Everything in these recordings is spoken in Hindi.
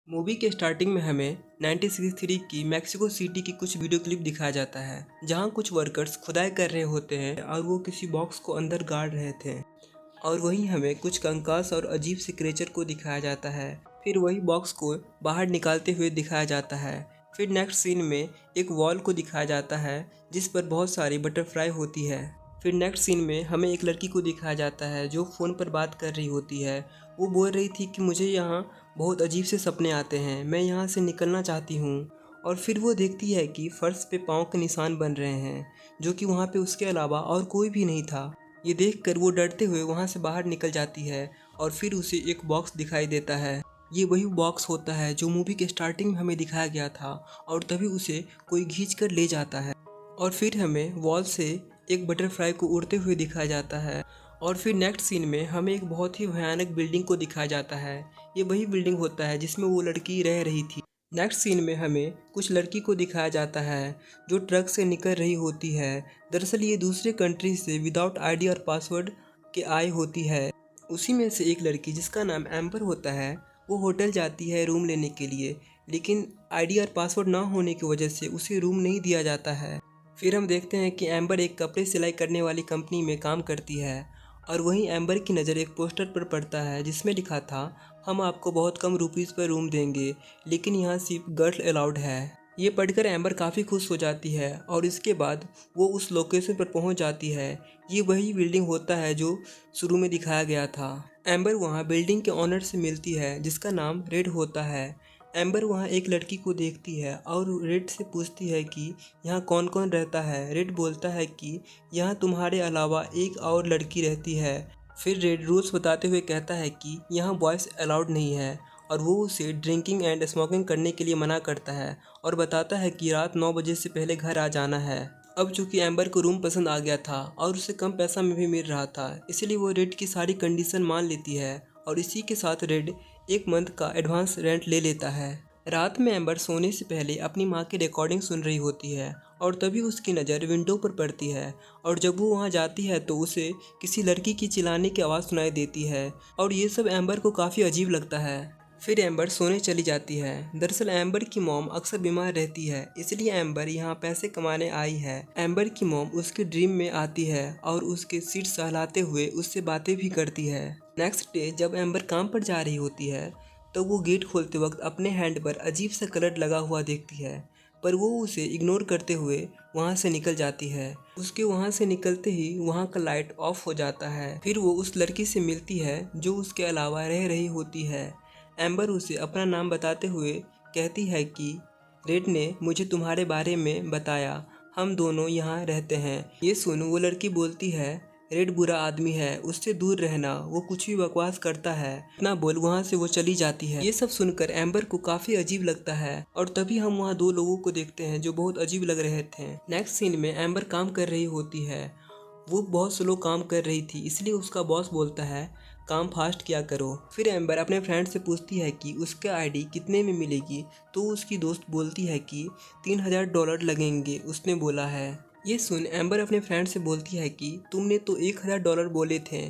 मूवी के स्टार्टिंग में हमें 1963 की मैक्सिको सिटी की कुछ वीडियो क्लिप दिखाया जाता है, जहां कुछ वर्कर्स खुदाई कर रहे होते हैं और वो किसी बॉक्स को अंदर गाड़ रहे थे। और वहीं हमें कुछ कंकास और अजीब से क्रिएचर को दिखाया जाता है। फिर वही बॉक्स को बाहर निकालते हुए दिखाया जाता है। फिर नेक्स्ट सीन में एक वॉल को दिखाया जाता है जिस पर बहुत सारी बटरफ्लाई होती है। फिर नेक्स्ट सीन में हमें एक लड़की को दिखाया जाता है जो फ़ोन पर बात कर रही होती है। वो बोल रही थी कि मुझे यहाँ बहुत अजीब से सपने आते हैं, मैं यहाँ से निकलना चाहती हूँ। और फिर वो देखती है कि फर्श पे पाँव के निशान बन रहे हैं, जो कि वहाँ पे उसके अलावा और कोई भी नहीं था। ये देखकर वो डरते हुए वहाँ से बाहर निकल जाती है और फिर उसे एक बॉक्स दिखाई देता है। ये वही बॉक्स होता है जो मूवी के स्टार्टिंग में हमें दिखाया गया था और तभी उसे कोई खींच कर ले जाता है। और फिर हमें वॉल से एक बटरफ्लाई को उड़ते हुए दिखाया जाता है। और फिर नेक्स्ट सीन में हमें एक बहुत ही भयानक बिल्डिंग को दिखाया जाता है। ये वही बिल्डिंग होता है जिसमें वो लड़की रह रही थी। नेक्स्ट सीन में हमें कुछ लड़की को दिखाया जाता है जो ट्रक से निकल रही होती है। दरअसल ये दूसरे कंट्री से विदाउट आईडी और पासवर्ड के आई होती है। उसी में से एक लड़की जिसका नाम एम्बर होता है, वो होटल जाती है रूम लेने के लिए, लेकिन आईडी और पासवर्ड ना होने की वजह से उसे रूम नहीं दिया जाता है। फिर हम देखते हैं कि एम्बर एक कपड़े सिलाई करने वाली कंपनी में काम करती है और वहीं एम्बर की नज़र एक पोस्टर पर पड़ता है जिसमें लिखा था, हम आपको बहुत कम रुपीज़ पर रूम देंगे, लेकिन यहाँ सिर्फ गर्ल अलाउड है। ये पढ़कर एम्बर काफ़ी खुश हो जाती है और इसके बाद वो उस लोकेशन पर पहुंच जाती है। ये वही बिल्डिंग होता है जो शुरू में दिखाया गया था। एम्बर वहां बिल्डिंग के ऑनर से मिलती है जिसका नाम रेड होता है। एम्बर वहां एक लड़की को देखती है और रेड से पूछती है कि यहाँ कौन कौन रहता है। रेड बोलता है कि यहाँ तुम्हारे अलावा एक और लड़की रहती है। फिर रेड रूल्स बताते हुए कहता है कि यहाँ बॉयज़ अलाउड नहीं है और वो उसे ड्रिंकिंग एंड स्मोकिंग करने के लिए मना करता है और बताता है कि रात 9 बजे से पहले घर आ जाना है। अब चूंकि एम्बर को रूम पसंद आ गया था और उसे कम पैसा में भी मिल रहा था, इसलिए वो रेड की सारी कंडीशन मान लेती है और इसी के साथ रेड एक मंथ का एडवांस रेंट ले लेता है। रात में एम्बर सोने से पहले अपनी माँ की रिकॉर्डिंग सुन रही होती है और तभी उसकी नज़र विंडो पर पड़ती है और जब वो वहाँ जाती है तो उसे किसी लड़की की चिल्लाने की आवाज़ सुनाई देती है और ये सब एम्बर को काफ़ी अजीब लगता है। फिर एम्बर सोने चली जाती है। दरअसल एम्बर की मॉम अक्सर बीमार रहती है, इसलिए एम्बर यहाँ पैसे कमाने आई है। एम्बर की मॉम उसके ड्रीम में आती है और उसके सीट सहलाते हुए उससे बातें भी करती है। नेक्स्ट डे जब एम्बर काम पर जा रही होती है तो वो गेट खोलते वक्त अपने हैंड पर अजीब सा कलर लगा हुआ देखती है, पर वो उसे इग्नोर करते हुए वहाँ से निकल जाती है। उसके वहाँ से निकलते ही वहाँ का लाइट ऑफ हो जाता है। फिर वो उस लड़की से मिलती है जो उसके अलावा रह रही होती है। एम्बर उसे अपना नाम बताते हुए कहती है कि रेड ने मुझे तुम्हारे बारे में बताया, हम दोनों यहाँ रहते हैं। ये सुन वो लड़की बोलती है, रेड बुरा आदमी है, उससे दूर रहना, वो कुछ भी बकवास करता है। इतना बोल वहाँ से वो चली जाती है। ये सब सुनकर एम्बर को काफ़ी अजीब लगता है और तभी हम वहाँ दो लोगों को देखते हैं जो बहुत अजीब लग रहे थे। नेक्स्ट सीन में एम्बर काम कर रही होती है। वो बहुत स्लो काम कर रही थी, इसलिए उसका बॉस बोलता है काम फास्ट किया करो। फिर एम्बर अपने फ्रेंड से पूछती है कि उसके आईडी कितने में मिलेगी, तो उसकी दोस्त बोलती है कि $3000 लगेंगे, उसने बोला है। ये सुन एम्बर अपने फ्रेंड से बोलती है कि तुमने तो $1000 बोले थे।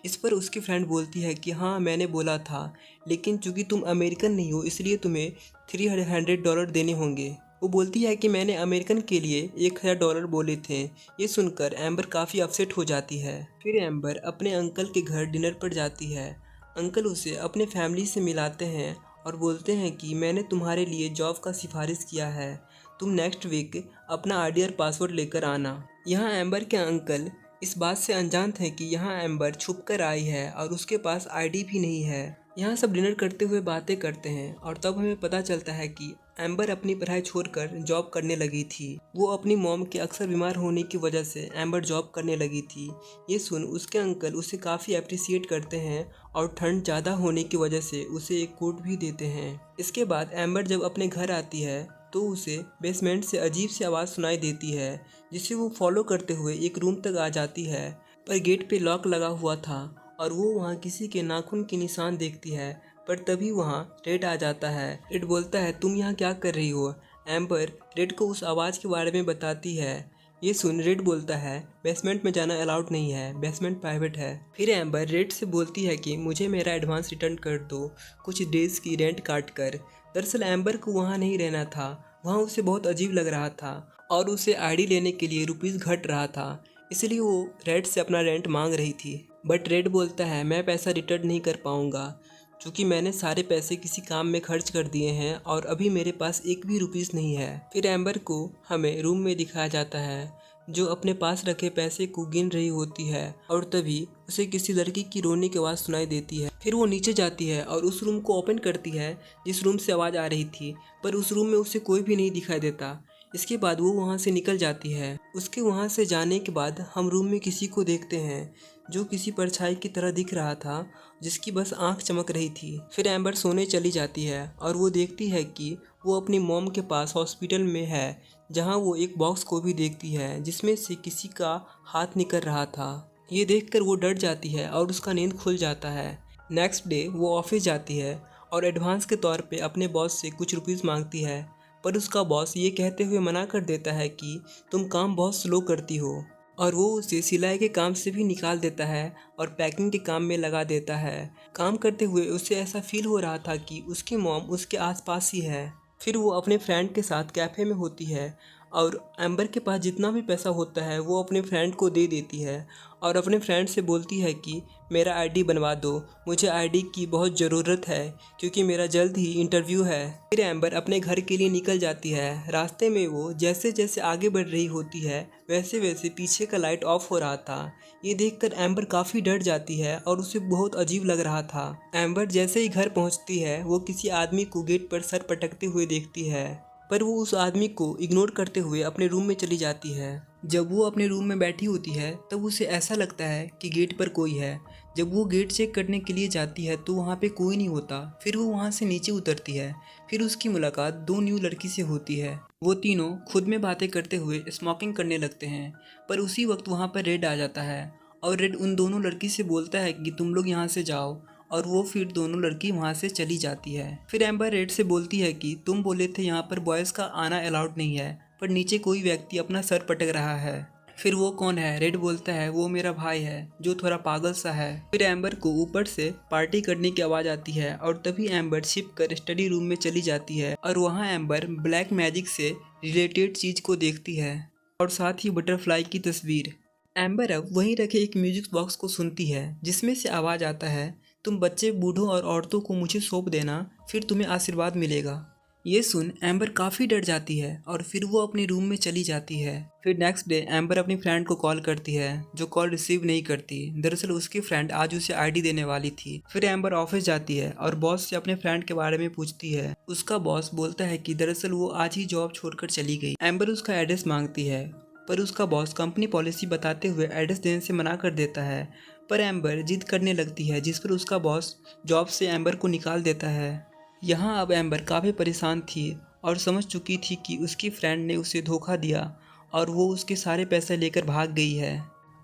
इस पर उसकी फ्रेंड बोलती है कि हाँ मैंने बोला था, लेकिन चूंकि तुम अमेरिकन नहीं हो इसलिए तुम्हें $300 देने होंगे। वो बोलती है कि मैंने अमेरिकन के लिए $1000 बोले थे। ये सुनकर एम्बर काफ़ी अपसेट हो जाती है। फिर एम्बर अपने अंकल के घर डिनर पर जाती है। अंकल उसे अपने फैमिली से मिलाते हैं और बोलते हैं कि मैंने तुम्हारे लिए जॉब का सिफारिश किया है, तुम नेक्स्ट वीक अपना आईडी और पासवर्ड लेकर आना। यहाँ एम्बर के अंकल इस बात से अनजान थे कि यहाँ एम्बर छुप कर आई है और उसके पास आईडी भी नहीं है। यहाँ सब डिनर करते हुए बातें करते हैं और तब हमें पता चलता है कि एम्बर अपनी पढ़ाई छोड़कर जॉब करने लगी थी। वो अपनी मॉम के अक्सर बीमार होने की वजह से एम्बर जॉब करने लगी थी। ये सुन उसके अंकल उसे काफ़ी अप्रिसिएट करते हैं और ठंड ज़्यादा होने की वजह से उसे एक कोट भी देते हैं। इसके बाद एम्बर जब अपने घर आती है तो उसे बेसमेंट से अजीब सी आवाज़ सुनाई देती है, जिसे वो फॉलो करते हुए एक रूम तक आ जाती है, पर गेट पे लॉक लगा हुआ था और वो वहाँ किसी के नाखून के निशान देखती है। पर तभी वहाँ रेड आ जाता है। रेड बोलता है तुम यहाँ क्या कर रही हो। एम्बर रेड को उस आवाज़ के बारे में बताती है। ये सुन रेड बोलता है बेसमेंट में जाना अलाउड नहीं है, बेसमेंट प्राइवेट है। फिर एम्बर रेड से बोलती है कि मुझे मेरा एडवांस रिटर्न कर दो, कुछ डेज की रेंट काट कर। दरअसल एम्बर को वहाँ नहीं रहना था, वहाँ उसे बहुत अजीब लग रहा था और उसे आईडी लेने के लिए रुपीज़ घट रहा था, इसलिए वो रेड से अपना रेंट मांग रही थी। बट रेड बोलता है मैं पैसा रिटर्न नहीं कर पाऊँगा क्योंकि मैंने सारे पैसे किसी काम में खर्च कर दिए हैं और अभी मेरे पास एक भी रुपीस नहीं है। फिर एम्बर को हमें रूम में दिखाया जाता है जो अपने पास रखे पैसे को गिन रही होती है और तभी उसे किसी लड़की की रोने की आवाज़ सुनाई देती है। फिर वो नीचे जाती है और उस रूम को ओपन करती है जिस रूम से आवाज़ आ रही थी, पर उस रूम में उसे कोई भी नहीं दिखाई देता। इसके बाद वो वहाँ से निकल जाती है। उसके वहाँ से जाने के बाद हम रूम में किसी को देखते हैं जो किसी परछाई की तरह दिख रहा था जिसकी बस आंख चमक रही थी। फिर एम्बर सोने चली जाती है और वो देखती है कि वो अपनी मॉम के पास हॉस्पिटल में है, जहाँ वो एक बॉक्स को भी देखती है जिसमें से किसी का हाथ निकल रहा था। ये देखकर वो डर जाती है और उसका नींद खुल जाता है। नेक्स्ट डे वो ऑफिस जाती है और एडवांस के तौर पे अपने बॉस से कुछ रुपीस मांगती है, पर उसका बॉस ये कहते हुए मना कर देता है कि तुम काम बहुत स्लो करती हो, और वो उसे सिलाई के काम से भी निकाल देता है और पैकिंग के काम में लगा देता है। काम करते हुए उसे ऐसा फील हो रहा था कि उसकी मॉम उसके आसपास ही है। फिर वो अपने फ्रेंड के साथ कैफ़े में होती है और एम्बर के पास जितना भी पैसा होता है वो अपने फ्रेंड को दे देती है और अपने फ्रेंड से बोलती है कि मेरा आईडी बनवा दो, मुझे आईडी की बहुत ज़रूरत है क्योंकि मेरा जल्द ही इंटरव्यू है। फिर एम्बर अपने घर के लिए निकल जाती है। रास्ते में वो जैसे जैसे आगे बढ़ रही होती है वैसे वैसे पीछे का लाइट ऑफ हो रहा था। ये देखकर एम्बर काफ़ी डर जाती है और उसे बहुत अजीब लग रहा था। एम्बर जैसे ही घर पहुंचती है वो किसी आदमी को गेट पर सर पटकते हुए देखती है, पर वो उस आदमी को इग्नोर करते हुए अपने रूम में चली जाती है। जब वो अपने रूम में बैठी होती है तब उसे ऐसा लगता है कि गेट पर कोई है। जब वो गेट चेक करने के लिए जाती है तो वहाँ पे कोई नहीं होता। फिर वो वहाँ से नीचे उतरती है। फिर उसकी मुलाकात दो न्यू लड़की से होती है। वो तीनों खुद में बातें करते हुए स्मोकिंग करने लगते हैं, पर उसी वक्त वहाँ पर रेड आ जाता है और रेड उन दोनों लड़की से बोलता है कि तुम लोग यहाँ से जाओ, और वो फिर दोनों लड़की वहाँ से चली जाती है। फिर एम्बर रेड से बोलती है कि तुम बोले थे यहाँ पर बॉयज़ का आना अलाउड नहीं है, पर नीचे कोई व्यक्ति अपना सर पटक रहा है। फिर वो कौन है? रेड बोलता है वो मेरा भाई है जो थोड़ा पागल सा है। फिर एम्बर को ऊपर से पार्टी करने की आवाज़ आती है और तभी एम्बर छिप कर स्टडी रूम में चली जाती है और वहाँ एम्बर ब्लैक मैजिक से रिलेटेड चीज़ को देखती है और साथ ही बटरफ्लाई की तस्वीर। एम्बर अब वहीं रखे एक म्यूजिक बॉक्स को सुनती है जिसमें से आवाज़ आता है तुम बच्चे, बूढ़ों और औरतों को मुझे सौंप देना, फिर तुम्हें आशीर्वाद मिलेगा। ये सुन एम्बर काफ़ी डर जाती है और फिर वो अपने रूम में चली जाती है। फिर नेक्स्ट डे एम्बर अपनी फ्रेंड को कॉल करती है जो कॉल रिसीव नहीं करती। दरअसल उसकी फ्रेंड आज उसे आईडी देने वाली थी। फिर एम्बर ऑफिस जाती है और बॉस से अपने फ्रेंड के बारे में पूछती है। उसका बॉस बोलता है कि दरअसल वो आज ही जॉब छोड़कर चली गई। एम्बर उसका एड्रेस मांगती है, पर उसका बॉस कंपनी पॉलिसी बताते हुए एड्रेस देने से मना कर देता है। पर एम्बर जिद करने लगती है जिस पर उसका बॉस जॉब से एम्बर को निकाल देता है। यहाँ अब एम्बर काफ़ी परेशान थी और समझ चुकी थी कि उसकी फ्रेंड ने उसे धोखा दिया और वो उसके सारे पैसे लेकर भाग गई है।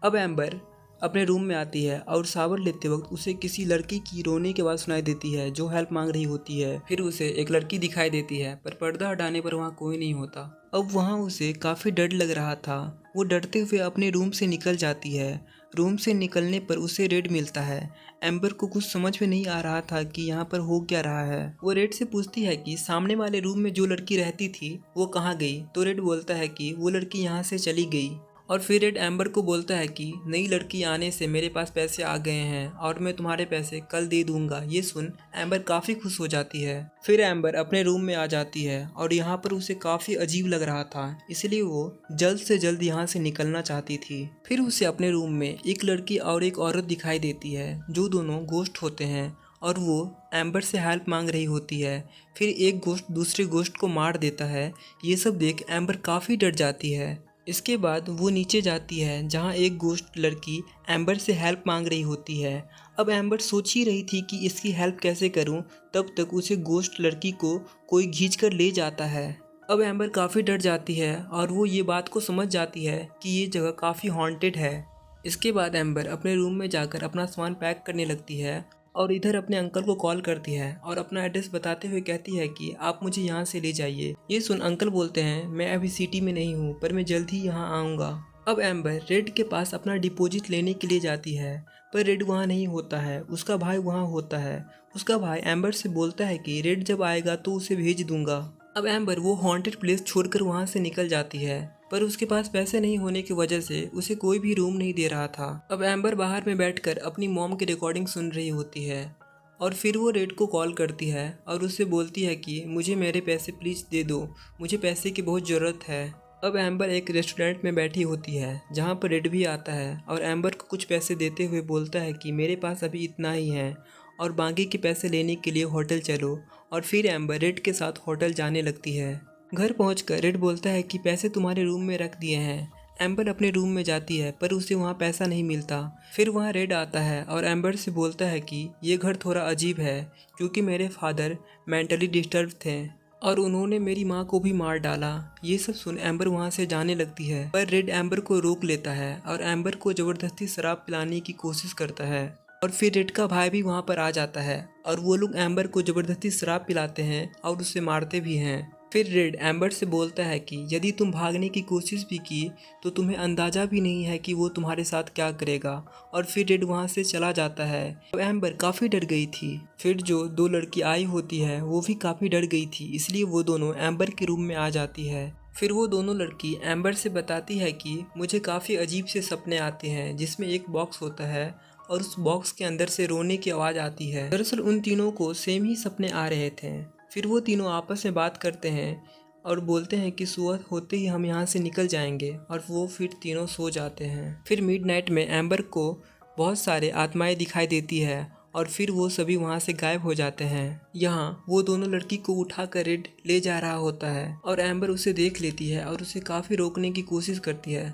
अब एम्बर अपने रूम में आती है और शावर लेते वक्त उसे किसी लड़की की रोने की आवाज़ सुनाई देती है जो हेल्प मांग रही होती है। फिर उसे एक लड़की दिखाई देती है पर पर्दा हटाने पर वहाँ कोई नहीं होता। अब वहाँ उसे काफ़ी डर लग रहा था। वो डरते हुए अपने रूम से निकल जाती है। रूम से निकलने पर उसे रेड मिलता है। एम्बर को कुछ समझ में नहीं आ रहा था कि यहाँ पर हो क्या रहा है। वो रेड से पूछती है कि सामने वाले रूम में जो लड़की रहती थी वो कहाँ गई, तो रेड बोलता है कि वो लड़की यहाँ से चली गई। और फिर रेड एम्बर को बोलता है कि नई लड़की आने से मेरे पास पैसे आ गए हैं और मैं तुम्हारे पैसे कल दे दूंगा। ये सुन एम्बर काफ़ी खुश हो जाती है। फिर एम्बर अपने रूम में आ जाती है और यहाँ पर उसे काफ़ी अजीब लग रहा था, इसलिए वो जल्द से जल्द यहाँ से निकलना चाहती थी। फिर उसे अपने रूम में एक लड़की और एक औरत दिखाई देती है जो दोनों गोश्ट होते हैं और वो एम्बर से हेल्प मांग रही होती है। फिर एक गोश्ट दूसरे गोश्ट को मार देता है। ये सब देख एम्बर काफ़ी डर जाती है। इसके बाद वो नीचे जाती है जहाँ एक गोश्ट लड़की एम्बर से हेल्प मांग रही होती है। अब एम्बर सोच ही रही थी कि इसकी हेल्प कैसे करूं, तब तक उसे गोश्ट लड़की को कोई खींच कर ले जाता है। अब एम्बर काफ़ी डर जाती है और वो ये बात को समझ जाती है कि ये जगह काफ़ी हॉन्टेड है। इसके बाद एम्बर अपने रूम में जाकर अपना सामान पैक करने लगती है और इधर अपने अंकल को कॉल करती है और अपना एड्रेस बताते हुए कहती है कि आप मुझे यहाँ से ले जाइए। ये सुन अंकल बोलते हैं मैं अभी सिटी में नहीं हूँ पर मैं जल्द ही यहाँ आऊँगा। अब एम्बर रेड के पास अपना डिपॉजिट लेने के लिए जाती है पर रेड वहाँ नहीं होता है, उसका भाई वहाँ होता है। उसका भाई एम्बर से बोलता है कि रेड जब आएगा तो उसे भेज दूंगा। अब एम्बर वो हॉन्टेड प्लेस छोड़कर वहाँ से निकल जाती है पर उसके पास पैसे नहीं होने की वजह से उसे कोई भी रूम नहीं दे रहा था। अब एम्बर बाहर में बैठकर अपनी मॉम की रिकॉर्डिंग सुन रही होती है और फिर वो रेड को कॉल करती है और उससे बोलती है कि मुझे मेरे पैसे प्लीज़ दे दो, मुझे पैसे की बहुत ज़रूरत है। अब एम्बर एक रेस्टोरेंट में बैठी होती है जहाँ पर रेड भी आता है और एम्बर को कुछ पैसे देते हुए बोलता है कि मेरे पास अभी इतना ही है और बाकी के पैसे लेने के लिए होटल चलो। और फिर एम्बर रेड के साथ होटल जाने लगती है। घर पहुंचकर रेड बोलता है कि पैसे तुम्हारे रूम में रख दिए हैं। एम्बर अपने रूम में जाती है पर उसे वहाँ पैसा नहीं मिलता। फिर वहाँ रेड आता है और एम्बर से बोलता है कि ये घर थोड़ा अजीब है क्योंकि मेरे फादर मेंटली डिस्टर्ब थे और उन्होंने मेरी माँ को भी मार डाला। ये सब सुन एम्बर वहाँ से जाने लगती है पर रेड एम्बर को रोक लेता है और एम्बर को ज़बरदस्ती शराब पिलाने की कोशिश करता है। और फिर रेड का भाई भी वहाँ पर आ जाता है और वो लोग एम्बर को ज़बरदस्ती शराब पिलाते हैं और उसे मारते भी हैं। फिर रेड एम्बर से बोलता है कि यदि तुम भागने की कोशिश भी की तो तुम्हें अंदाज़ा भी नहीं है कि वो तुम्हारे साथ क्या करेगा। और फिर रेड वहाँ से चला जाता है। तो एम्बर काफ़ी डर गई थी। फिर जो दो लड़की आई होती है वो भी काफ़ी डर गई थी, इसलिए वो दोनों एम्बर के रूम में आ जाती है। फिर वो दोनों लड़की एम्बर से बताती है कि मुझे काफ़ी अजीब से सपने आते हैं जिसमें एक बॉक्स होता है और उस बॉक्स के अंदर से रोने की आवाज़ आती है। दरअसल उन तीनों को सेम ही सपने आ रहे थे। फिर वो तीनों आपस में बात करते हैं और बोलते हैं कि सुबह होते ही हम यहाँ से निकल जाएंगे और वो फिर तीनों सो जाते हैं। फिर मिडनाइट में एम्बर को बहुत सारे आत्माएं दिखाई देती है और फिर वो सभी वहाँ से गायब हो जाते हैं। यहाँ वो दोनों लड़की को उठाकर रेड ले जा रहा होता है और एम्बर उसे देख लेती है और उसे काफ़ी रोकने की कोशिश करती है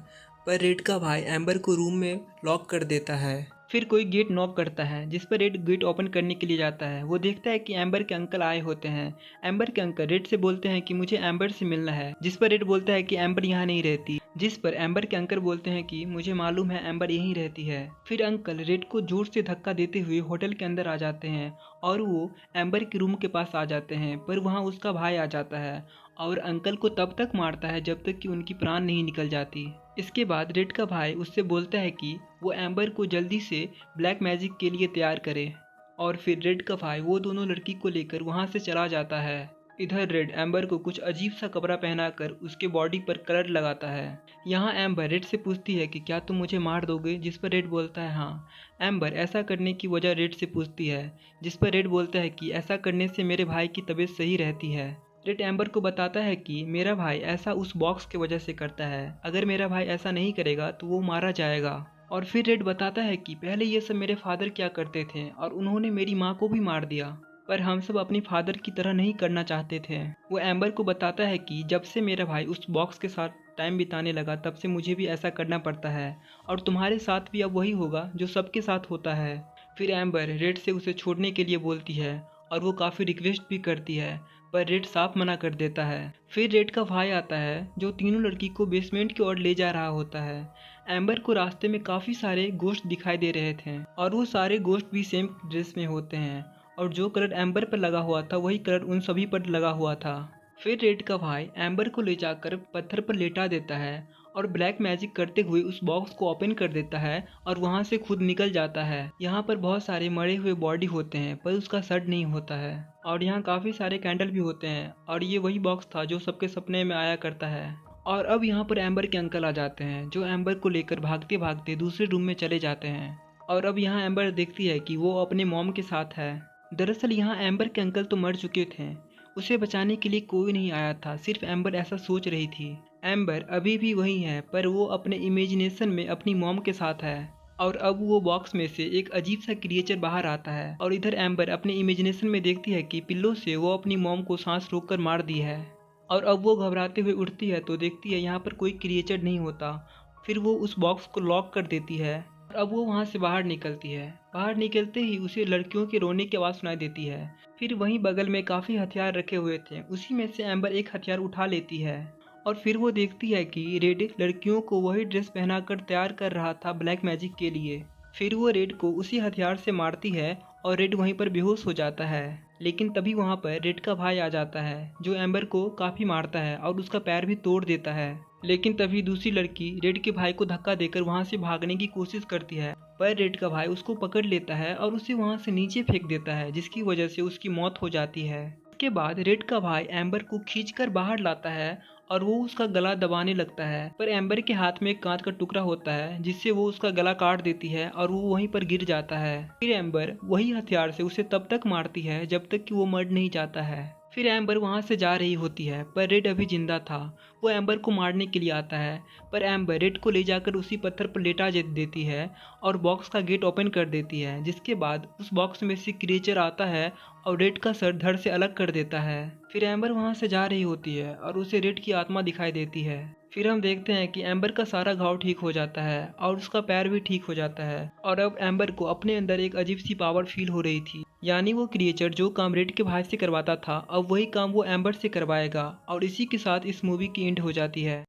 पर रेड का भाई एम्बर को रूम में लॉक कर देता है। फिर कोई गेट नॉक करता है जिस पर रेड गेट ओपन करने के लिए जाता है। वो देखता है कि एम्बर के अंकल आए होते हैं। एम्बर के अंकल रेड से बोलते हैं कि मुझे एम्बर से मिलना है, जिस पर रेड बोलता है कि एम्बर यहाँ नहीं रहती, जिस पर एम्बर के अंकल बोलते हैं कि मुझे मालूम है एम्बर यहीं रहती है। फिर अंकल रेड को जोर से धक्का देते हुए होटल के अंदर आ जाते हैं और वो एम्बर के रूम के पास आ जाते हैं पर वहाँ उसका भाई आ जाता है और अंकल को तब तक मारता है जब तक कि उनकी प्राण नहीं निकल जाती। इसके बाद रेड का भाई उससे बोलता है कि वो एम्बर को जल्दी से ब्लैक मैजिक के लिए तैयार करे और फिर रेड का भाई वो दोनों लड़की को लेकर वहाँ से चला जाता है। इधर रेड एम्बर को कुछ अजीब सा कपड़ा पहनाकर उसके बॉडी पर कलर लगाता है। यहाँ एम्बर रेड से पूछती है कि क्या तुम मुझे मार दोगे, जिस पर रेड बोलता है हाँ। एम्बर ऐसा करने की वजह रेड से पूछती है जिस पर रेड बोलता है कि ऐसा करने से मेरे भाई की तबीयत सही रहती है। रेड एम्बर को बताता है कि मेरा भाई ऐसा उस बॉक्स की वजह से करता है, अगर मेरा भाई ऐसा नहीं करेगा तो वो मारा जाएगा। और फिर रेड बताता है कि पहले ये सब मेरे फादर क्या करते थे और उन्होंने मेरी माँ को भी मार दिया, पर हम सब अपनी फादर की तरह नहीं करना चाहते थे। वो एम्बर को बताता है कि जब से मेरा भाई उस बॉक्स के साथ टाइम बिताने लगा तब से मुझे भी ऐसा करना पड़ता है और तुम्हारे साथ भी अब वही होगा जो सबके साथ होता है। फिर एम्बर रेड से उसे छोड़ने के लिए बोलती है और वो काफ़ी रिक्वेस्ट भी करती है पर रेड साफ मना कर देता है। फिर रेड का भाई आता है जो तीनों लड़की को बेसमेंट की ओर ले जा रहा होता है। एम्बर को रास्ते में काफ़ी सारे गोश्त दिखाई दे रहे थे और वो सारे गोश्त भी सेम ड्रेस में होते हैं और जो कलर एम्बर पर लगा हुआ था वही कलर उन सभी पर लगा हुआ था। फिर रेड का भाई एम्बर को ले जाकर पत्थर पर लेटा देता है और ब्लैक मैजिक करते हुए उस बॉक्स को ओपन कर देता है और वहां से खुद निकल जाता है। यहाँ पर बहुत सारे मरे हुए बॉडी होते हैं पर उसका सर नहीं होता है और यहाँ काफ़ी सारे कैंडल भी होते हैं और ये वही बॉक्स था जो सबके सपने में आया करता है। और अब यहाँ पर एम्बर के अंकल आ जाते हैं जो एम्बर को लेकर भागते भागते दूसरे रूम में चले जाते हैं। और अब यहाँ एम्बर देखती है कि वो अपने मॉम के साथ है। दरअसल यहाँ एम्बर के अंकल तो मर चुके थे, उसे बचाने के लिए कोई नहीं आया था, सिर्फ एम्बर ऐसा सोच रही थी। एम्बर अभी भी वही है पर वो अपने इमेजिनेशन में अपनी मॉम के साथ है। और अब वो बॉक्स में से एक अजीब सा क्रिएचर बाहर आता है और इधर एम्बर अपने इमेजिनेशन में देखती है कि पिल्लो से वो अपनी मॉम को सांस रोककर मार दी है। और अब वो घबराते हुए उठती है तो देखती है यहाँ पर कोई क्रिएचर नहीं होता। फिर वो उस बॉक्स को लॉक कर देती है और अब वो वहाँ से बाहर निकलती है। बाहर निकलते ही उसे लड़कियों के रोने की आवाज़ सुनाई देती है। फिर वहीं बगल में काफ़ी हथियार रखे हुए थे, उसी में से एम्बर एक हथियार उठा लेती है और फिर वो देखती है कि रेड लड़कियों को वही ड्रेस पहनाकर तैयार कर रहा था ब्लैक मैजिक के लिए। फिर वो रेड को उसी हथियार से मारती है और रेड वहीं पर बेहोश हो जाता है। लेकिन तभी वहाँ पर रेड का भाई आ जाता है जो एम्बर को काफ़ी मारता है और उसका पैर भी तोड़ देता है। लेकिन तभी दूसरी लड़की रेड के भाई को धक्का देकर वहाँ से भागने की कोशिश करती है, पर रेड का भाई उसको पकड़ लेता है और उसे वहाँ से नीचे फेंक देता है, जिसकी वजह से उसकी मौत हो जाती है। इसके बाद रेड का भाई एम्बर को खींचकर बाहर लाता है और वो उसका गला दबाने लगता है, पर एम्बर के हाथ में एक कांच का टुकड़ा होता है जिससे वो उसका गला काट देती है और वो वहीं पर गिर जाता है। फिर एम्बर वही हथियार से उसे तब तक मारती है जब तक कि वो मर नहीं जाता है। फिर एम्बर वहां से जा रही होती है, पर रेड अभी जिंदा था। वो एम्बर को मारने के लिए आता है, पर एम्बर रेड को ले जाकर उसी पत्थर पर लेटा देती है और बॉक्स का गेट ओपन कर देती है, जिसके बाद उस बॉक्स में से क्रिएचर आता है और रेड का सर धड़ से अलग कर देता है। फिर एम्बर वहां से जा रही होती है और उसे रेड की आत्मा दिखाई देती है। फिर हम देखते हैं कि एम्बर का सारा घाव ठीक हो जाता है और उसका पैर भी ठीक हो जाता है, और अब एम्बर को अपने अंदर एक अजीब सी पावर फील हो रही थी। यानी वो क्रिएचर जो काम रेड के भाई से करवाता था, अब वही काम वो एम्बर से करवाएगा। और इसी के साथ इस मूवी की एंड हो जाती है।